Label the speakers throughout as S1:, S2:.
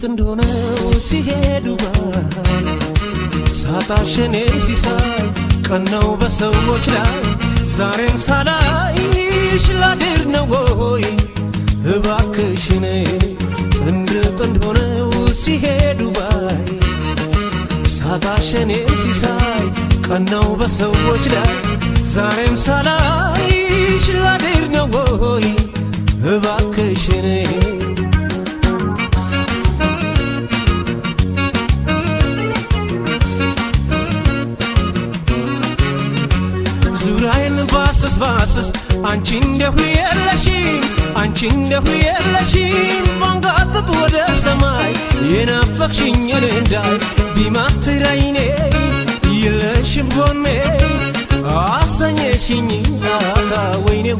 S1: እንደሆነው ሲሄዱ ሳታሸኔ ሲሳይ ቀናው በሰዎች ላይ ዛሬም ሳላይሽ ላድር ነው ወይ እባክሽኔ ጥንድ ሆነው ሲሄዱ ሳታሸኔ ሲሳይ ቀናው በሰዎች ላይ ዛሬም ሳላይሽ ላድር ነው ወይ እባክሽኔ ዙራዬን ባስስ አንቺ እንደሁ የለሽም ባንጋጥጥ ወደ ሰማይ የናፈቅሽኝ እንዳይ ቢማትራይኔ የለሽም ጎኔ አሰኘሽኝ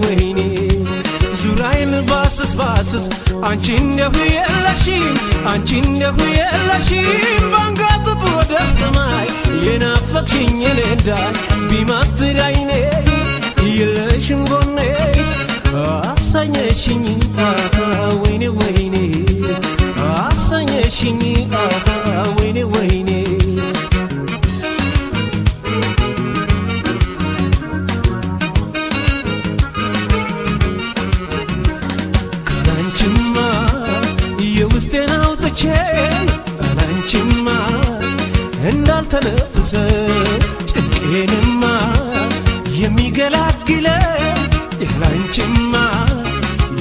S1: ወይኔ ዙራዬን ባስስ አንቺ እንደሁ የለሽም ባንጋጥጥ ወደ ሰማይ የናፈቅሽኝ እንዳይ ቢማትራይኔ የለሽም ጎኔ አሰኘሽኝ ወይኔ አሰኘሽኝ ወይኔ ካላንቺማ የውስጤን አውጥቼ ካላንቺማ እንዳልተነፍሰ ጭቄንማ የሚገላግለ ያላንቺማ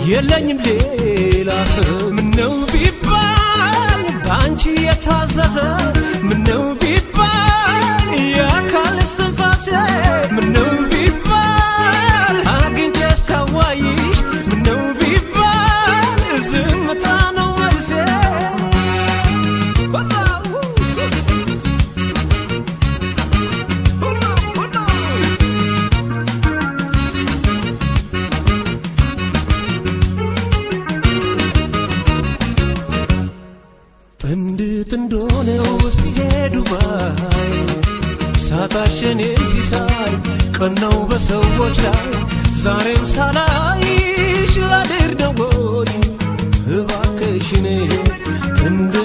S1: የለኝም ሌላ ሰው ምነው ቢባል ባንቺ የታዘዘ ምነው ቢባል የአካል እስትንፋሴ ምነው ቢባል አግኝቼ እስካዋይሽ ምነው ቢባል ዝምታ ነው መልሴ ጥንድ ሆነው ሲሄዱ ሳታሸኔ ሲሳይ ቀናው በሰዎች ላይ ዛሬም ሳላይሽ ላድር ነው ወይ እባክሽኔ ጥንድ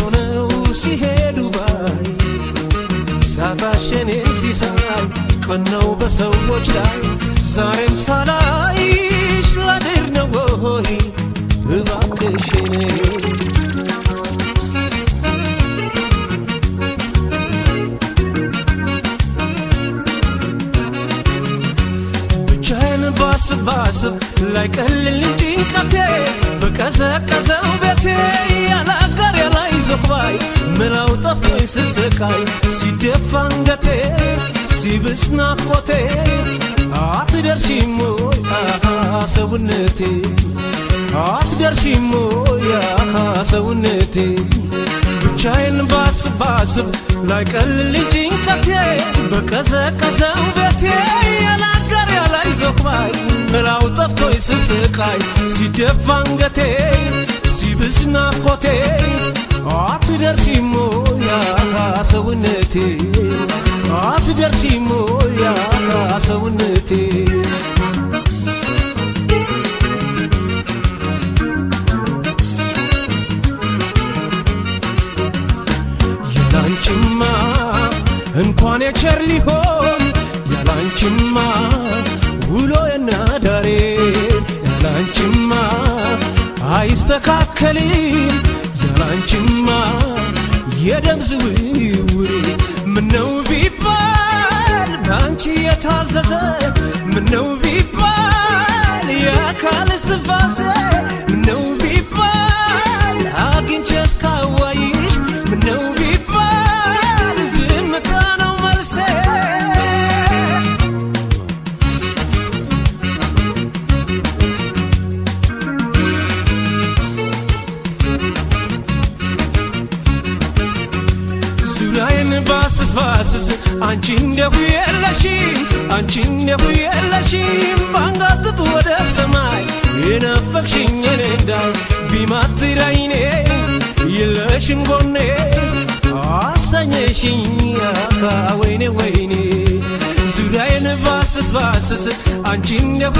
S1: ሆነው ሲሄዱ ሳታሸኔ ሲሳይ ቀናው በሰዎች ላይ ዛሬም ሳላይሽ ላድር ነው ወይ እባክሽኔ ባስብ ላይ ቀልል ጭንቀቴ በቀዘቀዘው ቤቴ ያላገር ያላይ ዘባይ መላው ጠፍቶኝ ስስቃይ ሲደፋ አንገቴ ሲብስ ናፍቆቴ አትደርሺም ወይ ሰውነቴ አትደርሺም ወይ ሰውነቴ ብቻዬን ባስብ ላይ ቀልል ጭንቀቴ በቀዘቀዘው ቤቴ ያላገር ያላይ ዘባይ መላው ጠፍቶኝ ስስቃይ ሲደፋ አንገቴ ሲብስ ናፍቆቴ አትደርሺም ወይ ሰውነቴ አትደርሺም ወይ ሰውነቴ ያላንቺማ እንኳን የቸር ሊሆን ያላንቺማ ውሎ የናዳሬ ያላንቺማ አይስተካከልም ያላንቺማ የደም ዝውውር ምነው ቢባል ባንቺ የታዘዘ ምነው ቢባል የአካል እስትንፋሴ ምነው ቢባል አግኝቼ እስካዋይሽ ምነው ቢባል ዝምታ ነው መልሴ ዙራዬን ባስስ አንቺ እንደሁ የለሽም ባንጋጥጥ ወደ ሰማይ የናፈቅሽኝ እንዳይ ቢማትራይኔ የለሽም ጎኔ አሰኘሽኝ ወይኔ ዙራዬን ባስስ አንቺ እንደሁ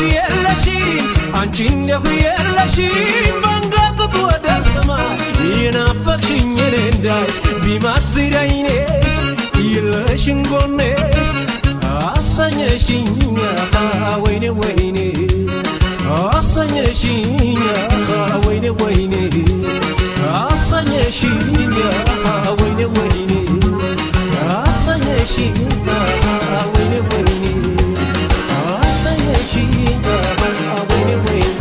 S1: የለሽም ባንጋጥጥ ወደ ሰማይ የናፈቅሽኝ እንዳይ ቢማትር አይኔ የለሽም ጎኔ አሰኘሽኝ ወይኔ ወይኔ አሰኘሽኝ ወይኔ ወይኔ አሰኘሽኝ ወይኔ ወይኔ አሰኘሽኝ ወይኔ ወይኔ አሰኘሽኝ ወይኔ ወይኔ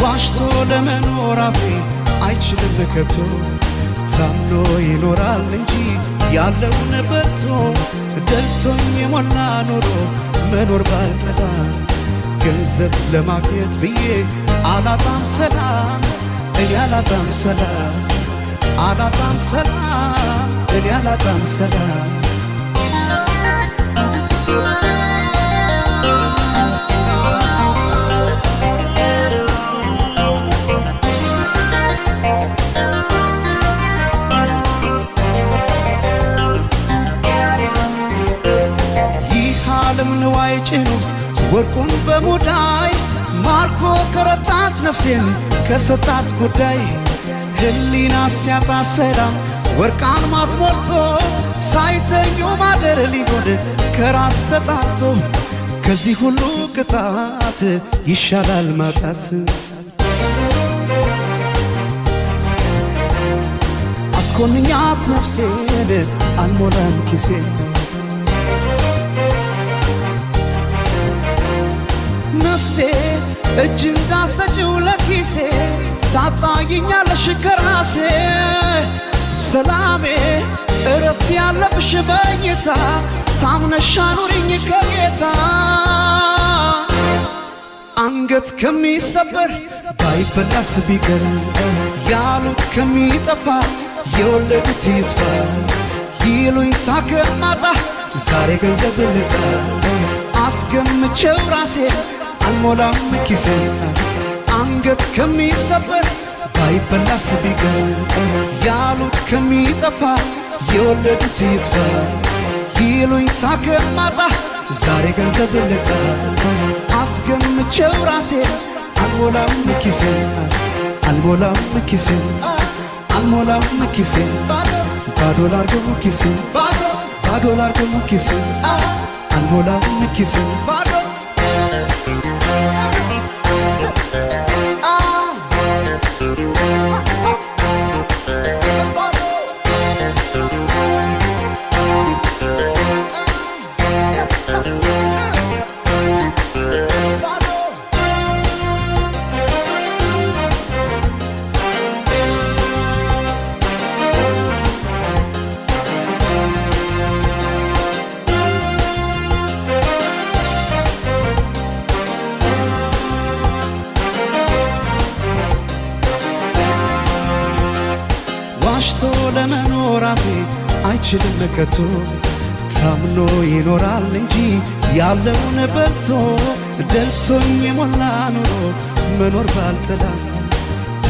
S2: ዋሽቶ ለመኖር አፌ አይችልም ከቶ ታምኖ ይኖራል እንጂ ያለውን በልቶ ደልቶኝ የሞላ ኖሮ መኖር ባልጠላ ገንዘብ ለማግኘት ብዬ አላጣም ሰላም እኔ አላጣም ሰላም አላጣም ሰላም እኔ አላጣም ሰላም ንዋይ ጭኑ ወርቁን በሙዳይ ማርኮ ከረታት ነፍሴን ከሰጣት ጉዳይ ህሊና ሲያጣ ሰላም ወርቅ አልማዝ ሞልቶ ሳይተኙ ማደር ሊሆን ከራስ ተጣቶ ከዚህ ሁሉ ቅጣት ይሻላል ማጣት አስኮንኛት ነፍሴን አልሞላም ኪሴን ነፍሴ እጅ እንዳሰጭው ለኪሴ ታጣይኛለሽ ከራሴ ሰላሜ እረፍት ያለብሽ በኝታ ታምነሽ ኑሪኝ ከጌታ አንገት ከሚሰበር ባይበላስ ቢቀር ያሉት ከሚጠፋ የወለዱት ይጥፋ ይሉኝታ ከማጣ ዛሬ ገንዘብ ልጣ አስገምቼው ራሴ አልሞላም ኪሴ አንገት ከሚሰበር ባይበላስ ቢቀር ያሉት ከሚጠፋ የወለዱት ይጥፋ ይሉኝታ ከማጣ ዛሬ ገንዘብ ልጣ አስገምቼው ራሴ አልሞላም ኪሴ አልሞላም ኪሴ አልሞላም ኪሴ ባዶ ላርገው ኪሴ ባዶ ላርገው ኪሴ አልሞላም ኪሴ ባዶ ዋሽቶ ለመኖር አፌ አይችልም ከቶ ታምኖ ይኖራል እንጂ ያለውን በልቶ ደልቶኝ የሞላ ኑሮ መኖር ባልጠላ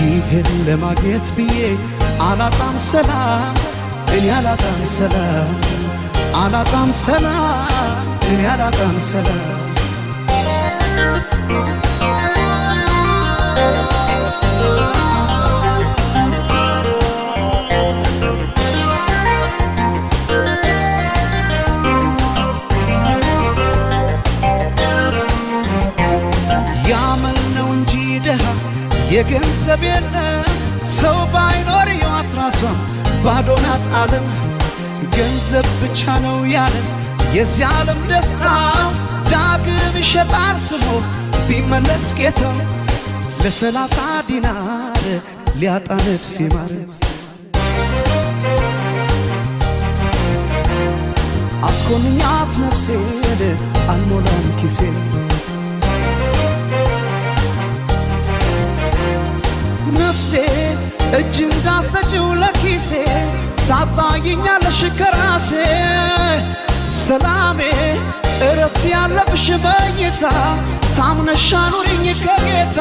S2: ይህን ለማግኘት ብዬ አላጣም ሰላም እኔ አላጣም ሰላም አላጣም ሰላም እኔ አላጣም ሰላም የገንዘብ የለም ሰው ባይኖር ሕይወት ራሷም ባዶ ናት ዓለም ገንዘብ ብቻ ነው ያለን የዚህ ዓለም ደስታ ዳግም ይሸጣል ስሞ ቢመለስ ጌታው ለ30 ዲናር ሊያጣ ነፍስ ይማር አስኮንኛት ነፍሴን አልሞላም ኪሴ ነፍሴ እጅ እንዳሰጭው ለኪሴ ታጣይኛለሽ ከራሴ ሰላሜ እረፍት ያለብሽ መኝታ ታምነሽ አኑሪኝ ከጌታ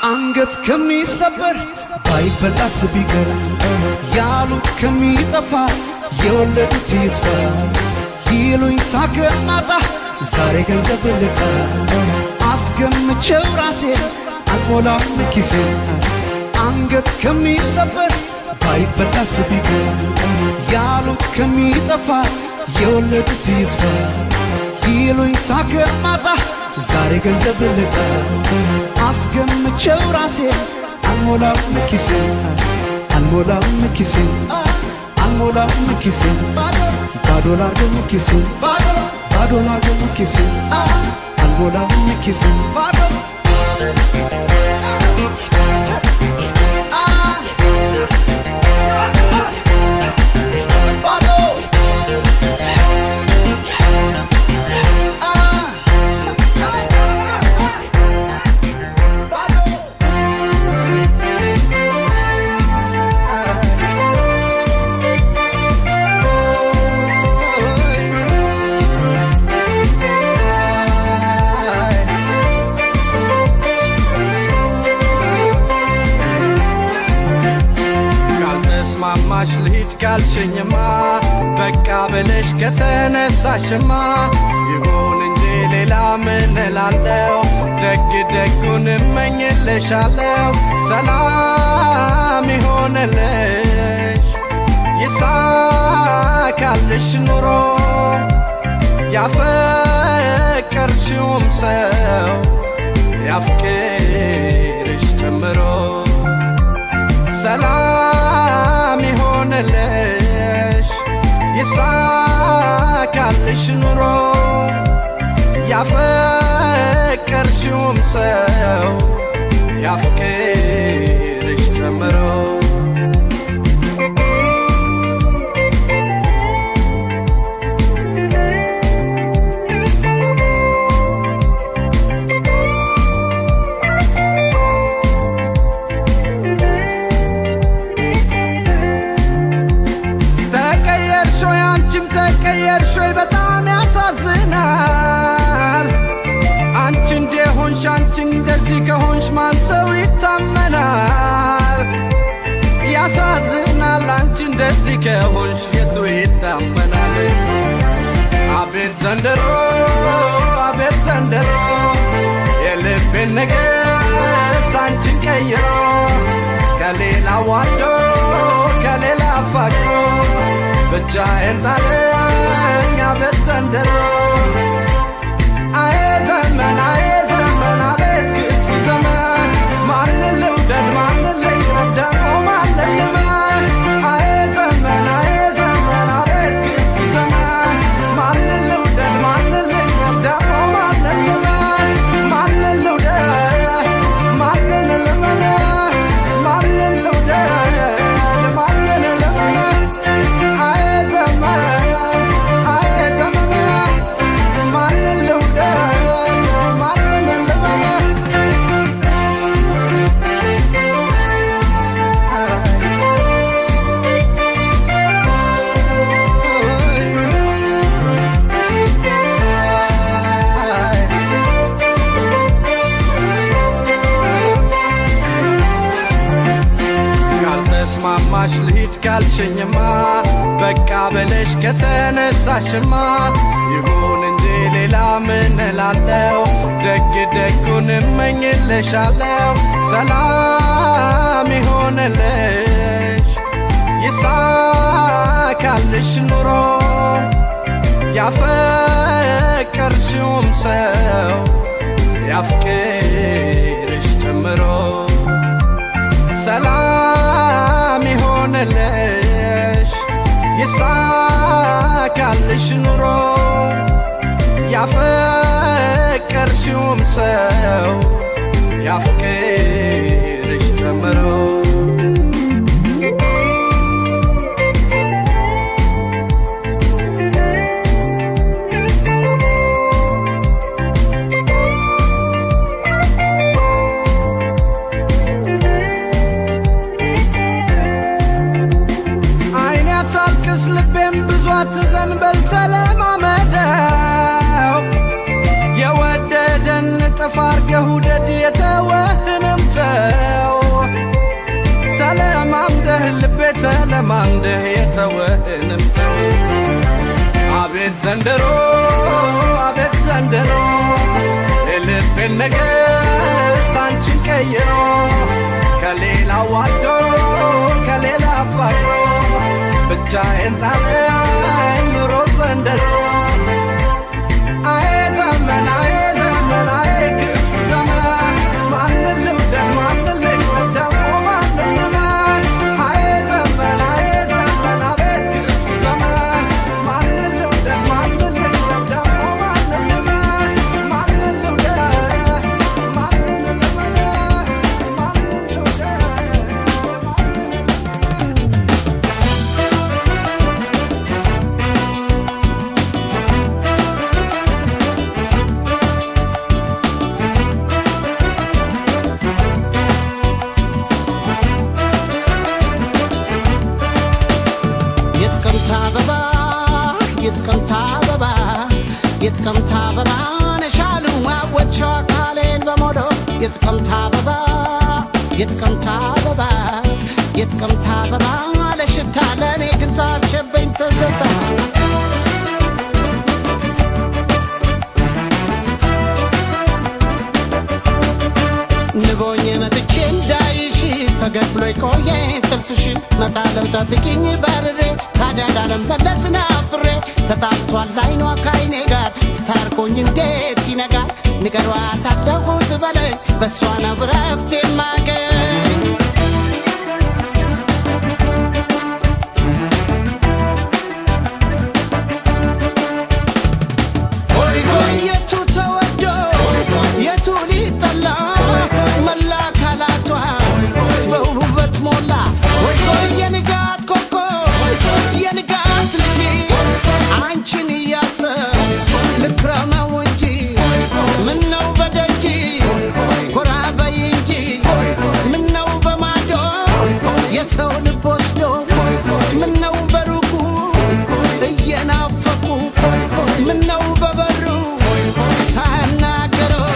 S2: አንገት ከሚሰበር ባይበላስ ቢቀር ያሉት ከሚጠፋ የወለዱት ይጥፋ ይሉኝታ ከማጣ ዛሬ ገንዘብ ልጣ አስገምቼው ራሴን አልሞላም ኪሴን አንገት ከሚሰበር ባይበላስ ቢቀር ያሉት ከሚጠፋ የወለዱት ይጥፋ ይሉኝታ ከማጣ ዛሬ ገንዘብ ልጣ አስገምቼው ራሴን አልሞላም ኪሴን አልሞላም ኪሴን አልሞላም ኪሴን ባዶ ላርገው ኪሴን ባዶ ላርገው ኪሴን አልሞላም ኪሴን ባዶ
S3: ልሂድ ካልሽኝማ በቃ ብለሽ ከተነሳሽማ ይሁን እንጂ ሌላ ምን እላለሁ ደግ ደጉን እመኝልሻለሁ ሰላም ይሆንልሽ ይሳካልሽ ኑሮ ያፈቀርሽውም ሰው ያፍቅርሽ ጨምሮ ሰላም ይሆንልሽ ይሳካልሽ ኑሮ ያፈቀርሽውም ሰው ያፍቅርሽ ጨምሮ ተቀየርሾይ በጣም ያሳዝናል አንቺ እንደሆንሽ አንቺ እንደዚህ ከሆንሽ ማን ሰው ይታመናል ያሳዝናል አንቺ እንደዚህ ከሆንሽ የቱ ይታመናል አቤት ዘንድሮ የልቤን ንግሥት አንቺን ቀይሮ ከሌላ ዋዶ ከሌላ አፋቅሮ ብቻዬን ጣለኝ አቤት ዘንድሮ አዬ ዘመን አቤት ክፉ ዘመን ማንን ልውደድ ማንን ልቅረብ ደግሞ ማንን ልመን አዬ ዘመን አቤት ክፉ ዘመን ማንን ልውደድ ማንን ልቅረብ ደግሞ ማንን ልመን ማንን ልውደድ ማንን ልመን ማንን ልውደድ ማንን ልመን ማማሽ ልሂድ ካልሽኝማ በቃ ብለሽ ከተነሳሽማ ይሁን እንጂ ሌላ ምን እላለሁ ደግ ደጉን እመኝልሻለሁ ሰላም ይሆንልሽ ይሳካልሽ ኑሮ ያፈቀርሽውም ሰው ያፍቅርሽ ጨምሮ ሰላም ይሆንልሽ ይሳካልሽ ኑሮ ያፈቀርሽውም ሰው ያፍቅርሽ ጨምሮ ልቤም ብዙ አትዘንበል አማንደህ የተወህንም አቤት ዘንድሮ አቤት ዘንድሮ የልቤን ነገሥት አንቺን ቀይሮ ከሌላ ዋዶ ከሌላ አፋቅሮ ብቻዬን ጣለኝ ኑሮ ዘንድሮ አይ ዘመን አይ ዘመን አይ ክፉ ዘመን ማንን ልውደድ ማንን ልቅረብ ደግሞ ማንን ልመን አይ ዘመን አቤት ክፉ ዘመን ማንን ልውደድ ማንን ልቅረብ ደግሞ ማንን ልመን ማንን ልውደድ ማንን ልመን ማንን ልውደድ
S4: የጥቅምት አበባ ነሻሉ አወቸው አካሌን በሞዶ የጥቅምት አበባ የጥቅምት አበባ የጥቅምት አበባ ለሽታ ለእኔ ግን ታልሸበኝ ተዘታ ንቦኝ መጥቼ እንዳይሽ ፈገግ ብሎ ቆየ ጥርስሽ መጣለው ጠብቂኝ በርሬ ታዲያ ዳለመለስን አፍሬ ተጣልቷል አይኗ ካይኔ ጋር ስታርቆኝ እንዴት ይነጋል ንገሯት አደጉት በለኝ በሷ ነው ረፍት የማገኝ የቱ ተወዶ የቱ ሊጠላ መላ አካላቷ በውበት ሞላ ወይ የንጋት ኮኮ የንጋት ልጅ አንቺን እያሰብ ልክረመው እንጂ ምነው በደጅ ጎራ በይ እንጂ ምነው በማዶ የሰው ልብ ወስዶ ምነው በሩቁ እየናፈቁ ምነው በበሩ ሳናገረው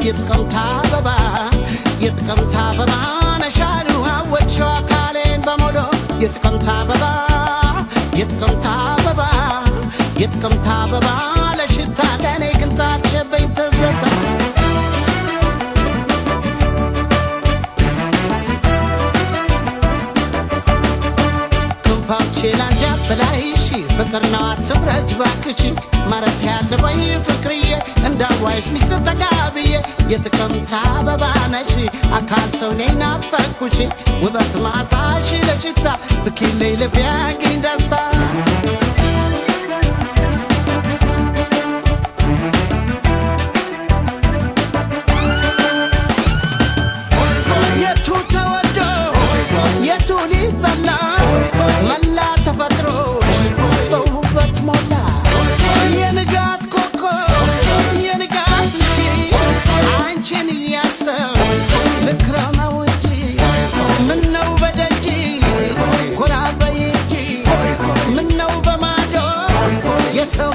S4: የጥቅምት አበባ የጥቅምት አበባ ነሻሉ አወቸው አካሌን በሞዶ የጥቅምት አበባ የጥቅምት አበባ የጥቅምት አበባ ለሽታ ለእኔ ግን ታልሸበኝ ተዘታ ክንፋቼ ላንጃ በላይሽ ፍቅር ነው አትፍረጅ ባክሽ ማረፊያ ያለ ወይ ፍቅርዬ እንዳዋይሽ ሚስጥር ተጋብዬ የጥቅምት አበባ ነሽ አካል ሰው ነኝ ናፈኩሽ ውበት ማታሽ ለሽታ ብኪለይ ልብ ያግኝ ደስታ የቱ ተወዶ የቱ ሊጠላ መላ ተፈጥሮሽ በውበት ሞላ የንጋት ኮኮ የንጋት ልጅ አንቺን እያሰብ ልክረመው እንጂ ምነው በደጅ ጎራ በይ እንጂ ምነው በማዶ የሰው